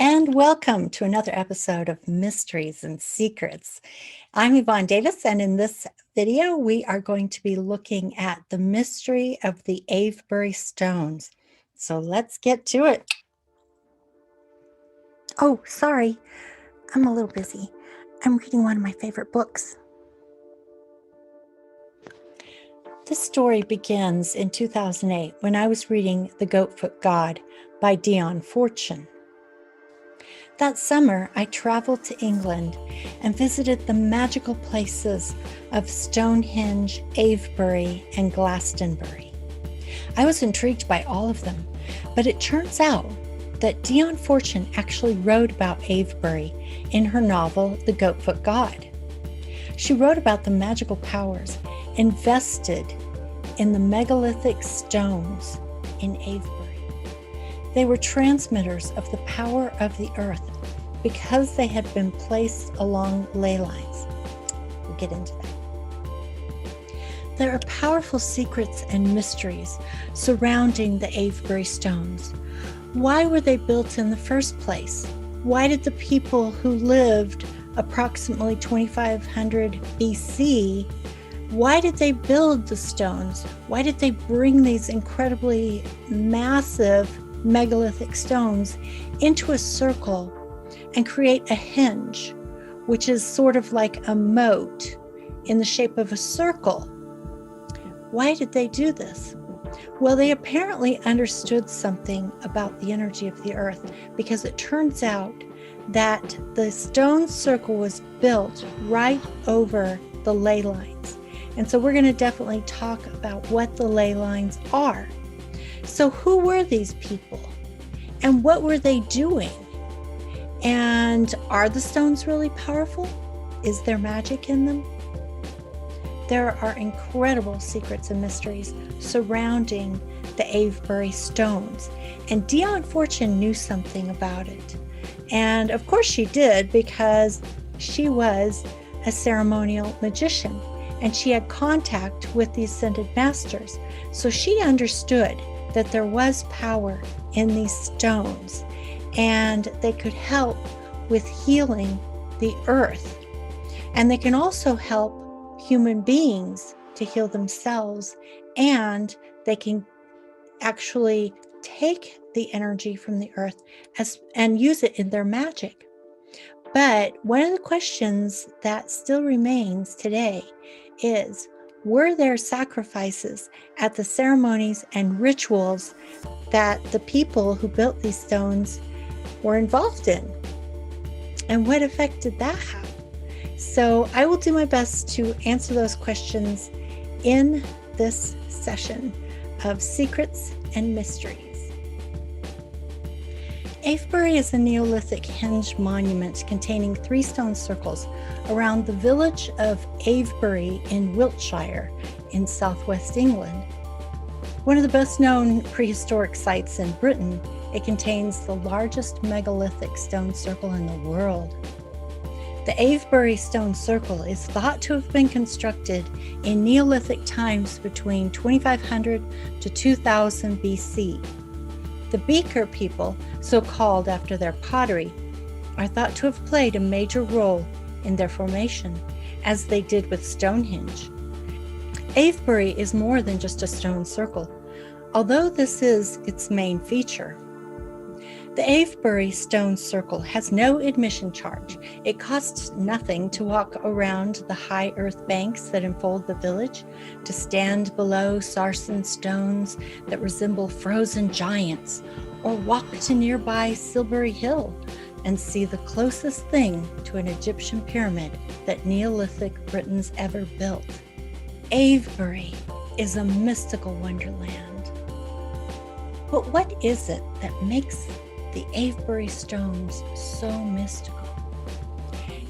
and welcome to another episode of Mysteries and Secrets. I'm Yvonne Davis, and in this video, we are going to be looking at the mystery of the Avebury stones. So let's get to it. Oh, sorry, I'm a little busy. I'm reading one of my favorite books. This story begins in 2008 when I was reading The Goatfoot God by Dion Fortune. That summer, I traveled to England and visited the magical places of Stonehenge, Avebury, and Glastonbury. I was intrigued by all of them, but it turns out that Dion Fortune actually wrote about Avebury in her novel, The Goatfoot God. She wrote about the magical powers invested in the megalithic stones in Avebury. They were transmitters of the power of the earth because they had been placed along ley lines. We'll get into that. There are powerful secrets and mysteries surrounding the Avebury stones. Why were they built in the first place? Why did the people who lived approximately 2500 BC, why did they build the stones? Why did they bring these incredibly massive megalithic stones into a circle and create a hinge, which is sort of like a moat in the shape of a circle? Why did they do this? Well, they apparently understood something about the energy of the earth, because it turns out that the stone circle was built right over the ley lines. And so we're going to definitely talk about what the ley lines are. So who were these people? And what were they doing? And are the stones really powerful? Is there magic in them? There are incredible secrets and mysteries surrounding the Avebury stones. And Dion Fortune knew something about it. And of course she did, because she was a ceremonial magician and she had contact with the ascended masters. So she understood that there was power in these stones and they could help with healing the earth. And they can also help human beings to heal themselves, and they can actually take the energy from the earth and use it in their magic. But one of the questions that still remains today is, were there sacrifices at the ceremonies and rituals that the people who built these stones were involved in? And what effect did that have? So I will do my best to answer those questions in this session of Secrets and Mysteries. Avebury is a Neolithic hinged monument containing 3 stone circles around the village of Avebury in Wiltshire in southwest England. One of the best known prehistoric sites in Britain, it contains the largest megalithic stone circle in the world. The Avebury stone circle is thought to have been constructed in Neolithic times between 2500 to 2000 BC. The Beaker people, so called after their pottery, are thought to have played a major role in their formation, as they did with Stonehenge. Avebury is more than just a stone circle, although this is its main feature. The Avebury stone circle has no admission charge. It costs nothing to walk around the high earth banks that enfold the village, to stand below sarsen stones that resemble frozen giants, or walk to nearby Silbury Hill and see the closest thing to an Egyptian pyramid that Neolithic Britons ever built. Avebury is a mystical wonderland. But what is it that makes the Avebury stones so mystical?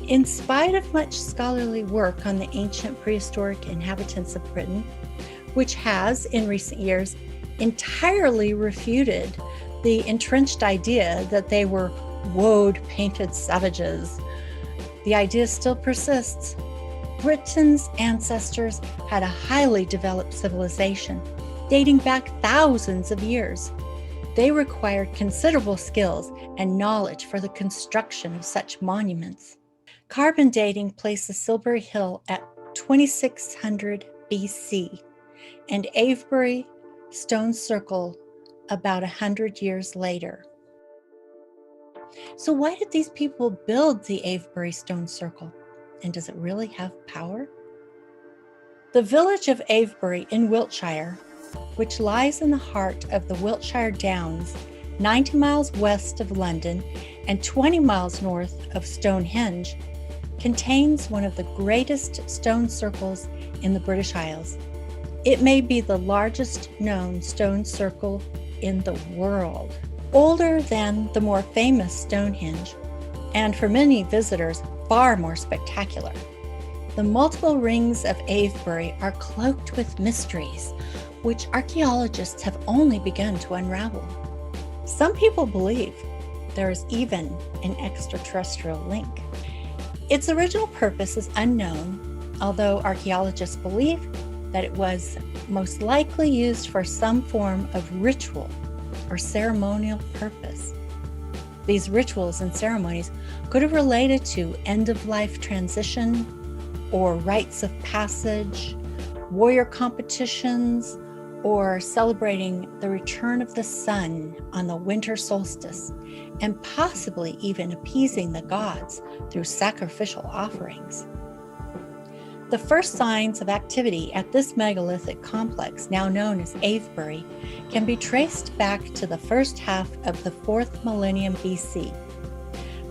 In spite of much scholarly work on the ancient prehistoric inhabitants of Britain, which has, in recent years, entirely refuted the entrenched idea that they were woad-painted savages, the idea still persists. Britain's ancestors had a highly developed civilization dating back thousands of years. They required considerable skills and knowledge for the construction of such monuments. Carbon dating places Silbury Hill at 2600 BC and Avebury Stone Circle about 100 years later. So why did these people build the Avebury Stone Circle? And does it really have power? The village of Avebury in Wiltshire, which lies in the heart of the Wiltshire Downs, 90 miles west of London and 20 miles north of Stonehenge, contains one of the greatest stone circles in the British Isles. It may be the largest known stone circle in the world, older than the more famous Stonehenge, and for many visitors, far more spectacular. The multiple rings of Avebury are cloaked with mysteries, which archaeologists have only begun to unravel. Some people believe there is even an extraterrestrial link. Its original purpose is unknown, although archaeologists believe that it was most likely used for some form of ritual or ceremonial purpose. These rituals and ceremonies could have related to end-of-life transition or rites of passage, warrior competitions, or celebrating the return of the sun on the winter solstice, and possibly even appeasing the gods through sacrificial offerings. The first signs of activity at this megalithic complex, now known as Avebury, can be traced back to the first half of the 4th millennium BC,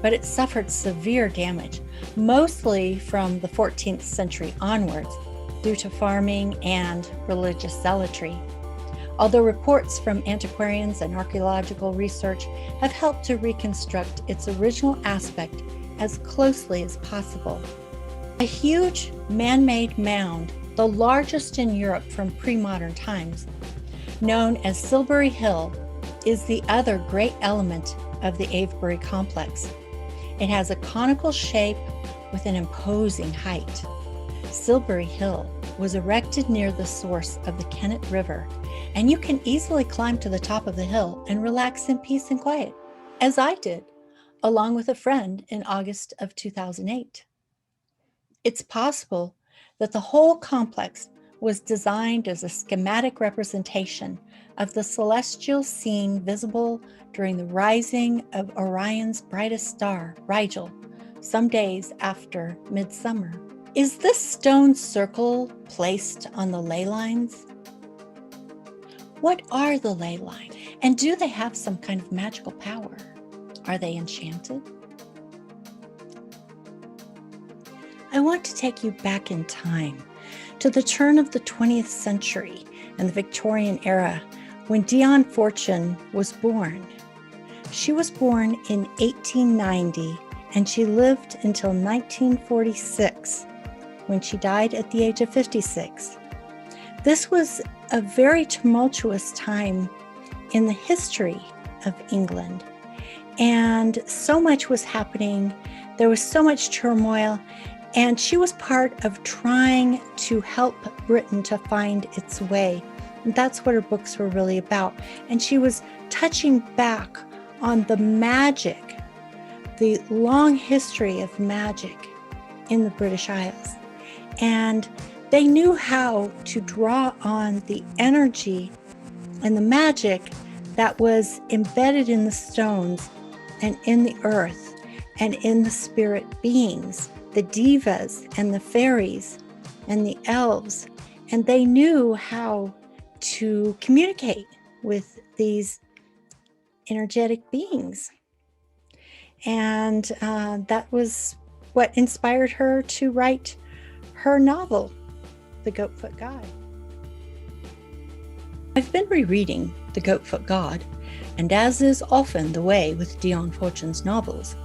but it suffered severe damage, mostly from the 14th century onwards, due to farming and religious zealotry. Although reports from antiquarians and archaeological research have helped to reconstruct its original aspect as closely as possible. A huge man-made mound, the largest in Europe from pre-modern times, known as Silbury Hill, is the other great element of the Avebury complex. It has a conical shape with an imposing height. Silbury Hill was erected near the source of the Kennet River, and you can easily climb to the top of the hill and relax in peace and quiet, as I did, along with a friend in August of 2008. It's possible that the whole complex was designed as a schematic representation of the celestial scene visible during the rising of Orion's brightest star, Rigel, some days after midsummer. Is this stone circle placed on the ley lines? What are the ley lines, and do they have some kind of magical power? Are they enchanted? I want to take you back in time to the turn of the 20th century and the Victorian era when Dion Fortune was born. She was born in 1890 and she lived until 1946 when she died at the age of 56. This was a very tumultuous time in the history of England, and so much was happening. There was so much turmoil, and she was part of trying to help Britain to find its way. And that's what her books were really about. And she was touching back on the magic, the long history of magic in the British Isles. And they knew how to draw on the energy and the magic that was embedded in the stones and in the earth and in the spirit beings, the divas and the fairies and the elves. And they knew how to communicate with these energetic beings. And that was what inspired her to write her novel, The Goatfoot God. I've been rereading The Goatfoot God, and as is often the way with Dion Fortune's novels,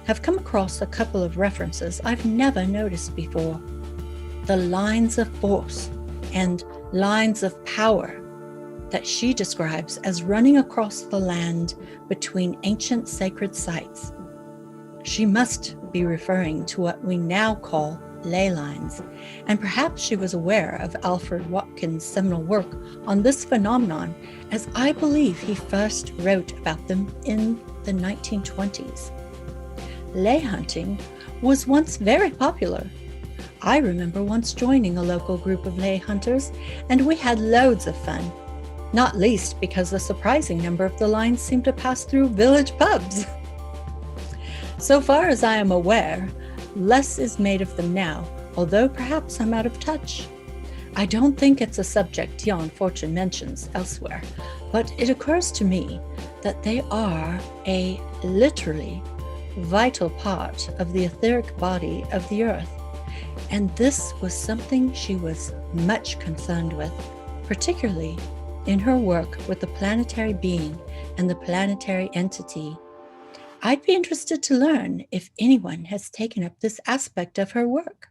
have come across a couple of references I've never noticed before. The lines of force and lines of power that she describes as running across the land between ancient sacred sites. She must be referring to what we now call ley lines, and perhaps she was aware of Alfred Watkins' seminal work on this phenomenon, as I believe he first wrote about them in the 1920s. Ley hunting was once very popular. I remember once joining a local group of ley hunters, and we had loads of fun, not least because a surprising number of the lines seemed to pass through village pubs. So far as I am aware, less is made of them now, although perhaps I'm out of touch. I don't think it's a subject Dion Fortune mentions elsewhere, but it occurs to me that they are a literally vital part of the etheric body of the earth, and this was something she was much concerned with, particularly in her work with the planetary being and the planetary entity. I'd be interested to learn if anyone has taken up this aspect of her work.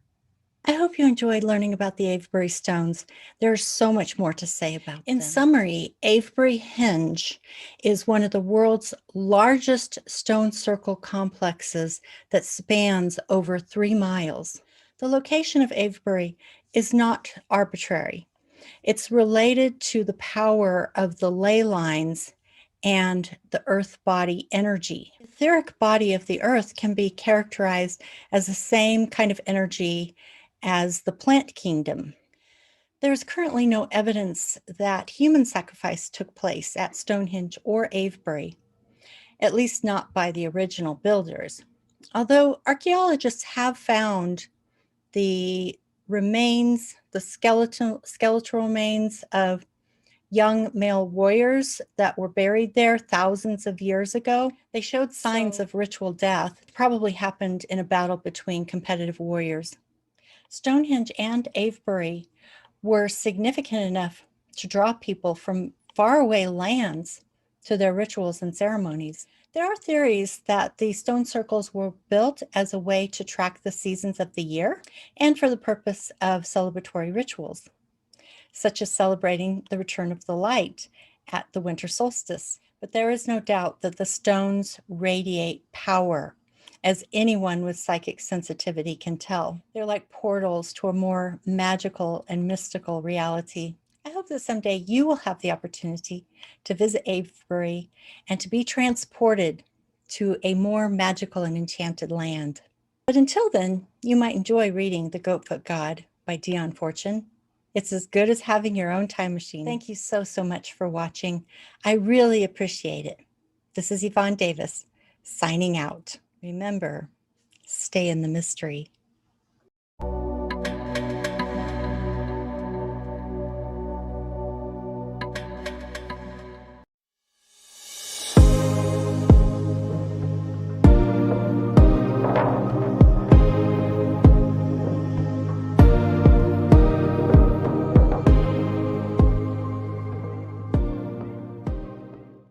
I hope you enjoyed learning about the Avebury stones. There's so much more to say about them. In summary, Avebury Henge is one of the world's largest stone circle complexes that spans over 3 miles. The location of Avebury is not arbitrary. It's related to the power of the ley lines and the earth body energy. The etheric body of the earth can be characterized as the same kind of energy as the plant kingdom. There's currently no evidence that human sacrifice took place at Stonehenge or Avebury, at least not by the original builders. Although archaeologists have found the remains, the skeletal remains of young male warriors that were buried there thousands of years ago. They showed signs of ritual death. It probably happened in a battle between competitive warriors. Stonehenge and Avebury were significant enough to draw people from faraway lands to their rituals and ceremonies. There are theories that the stone circles were built as a way to track the seasons of the year and for the purpose of celebratory rituals, such as celebrating the return of the light at the winter solstice. But there is no doubt that the stones radiate power, as anyone with psychic sensitivity can tell. They're like portals to a more magical and mystical reality. I hope that someday you will have the opportunity to visit Avebury and to be transported to a more magical and enchanted land. But until then, you might enjoy reading The Goatfoot God by Dion Fortune. It's as good as having your own time machine. Thank you so much for watching. I really appreciate it. This is Yvonne Davis, signing out. Remember, stay in the mystery.